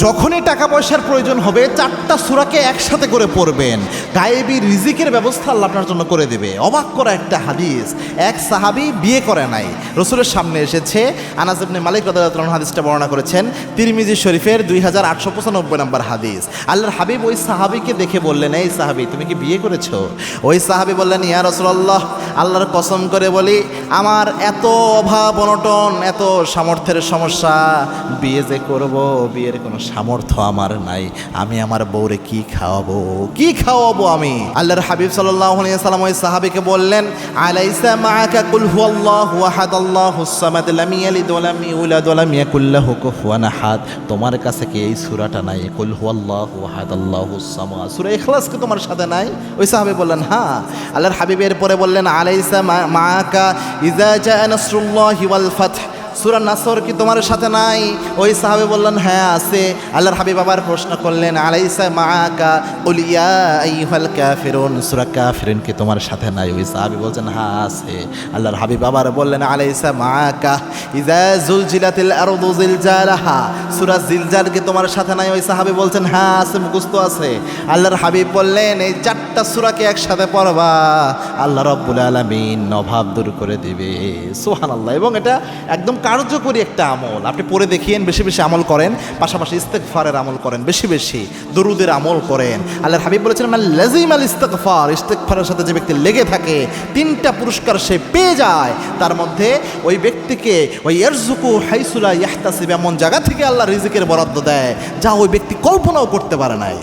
যখনই টাকা পয়সার প্রয়োজন হবে 4টা সূরাকে একসাথে করে পড়বেন, গায়েবী রিজিকের ব্যবস্থা আল্লাহ আপনার জন্য করে দেবে। অবাক করা একটা হাদিস। এক সাহাবী বিয়ে করে নাই, রসুলের সামনে এসেছে। আনাস ইবনে মালিক রাদিয়াল্লাহু আনহু হাদিসটা বর্ণনা করেছেন তিরমিজি শরীফের 2895 নম্বর হাদিস। আল্লাহর হাবিব ওই সাহাবীকে দেখে বললেন, এই সাহাবী তুমি কি বিয়ে করেছো? ওই সাহাবী বললেন, ইয়া রাসূলুল্লাহ, আল্লাহর কসম করে বলি আমার এত অভাব অনটন, এত সামর্থ্যের সমস্যা, বিয়ে যে করব বিয়ের কোনো সামর্থ্য আমার নাই। আমি আমার বউরে কি খাওয়াবো আমি? আল্লাহর হাবিব সাল্লাল্লাহু আলাইহি ওয়াসাল্লাম ওই সাহাবীকে বললেন, আলাইসা মাআকা কুল হুয়াল্লাহু আহাদ আল্লাহুস সামাদ লাম ইয়ালিদ ওয়া লাম ইউলাদ ওয়া লাম ইয়াকুল লাহু কুফুয়ান আহাদ? তোমার কাছে কি এই সূরাটা নাই? কুল হুয়াল্লাহু আহাদ আল্লাহুস সামাদ, সূরা ইখলাস কি তোমার সাথে নাই? ওই সাহাবী বললেন, হ্যাঁ। আল্লাহর হাবিব এর পরে বললেন, আলাইসা মাআকা ইযা জাআ নাসরুল্লাহি ওয়াল ফাতহ, সূরা নাসর কি তোমার সাথে নাই? ওই সাহাবী বললেন, হ্যাঁ আছে। আল্লাহর হাবিব আবার প্রশ্ন করলেন, আলাইসা মাআকা কুল ইয়া আইয়ুহাল কাফিরুন, সূরা কাফিরুন কি তোমার সাথে নাই? ওই সাহাবী বলছেন, হ্যাঁ আছে। আল্লাহর হাবিব আবার বললেন, আলাইসা মাআকা ইযা যুলজিলাতিল আরদু জিলজালাহা, সূরা জিলজাল কি তোমার সাথে নাই? ওই সাহাবী বলছেন, হ্যাঁ আছে, মুখস্থ আছে। আল্লাহর হাবিব বললেন, এই 4টা সূরাকে একসাথে পড়বা, আল্লাহ রাব্বুল আলামিন অভাব দূর করে দিবে। সুবহানাল্লাহ। এবং এটা একদম কার্যকরী একটা আমল। আপনি পড়ে দেখিয়েন, বেশি বেশি আমল করেন, পাশাপাশি ইস্তেগফারের আমল করেন, বেশি বেশি দরুদের আমল করেন। আল্লাহর হাবিব বলেছেন, মান লাজিমাল ইস্তেগফার, ইস্তেগফারের সাথে যে ব্যক্তি লেগে থাকে 3টা পুরস্কার সে পেয়ে যায়। তার মধ্যে ওই ব্যক্তিকে ওই ইয়ারযুকু হাইসু লা ইয়াহতাসিব, এমন জায়গা থেকে আল্লাহ রিজিকের বরাদ্দ দেয় যা ওই ব্যক্তি কল্পনাও করতে পারে নাই।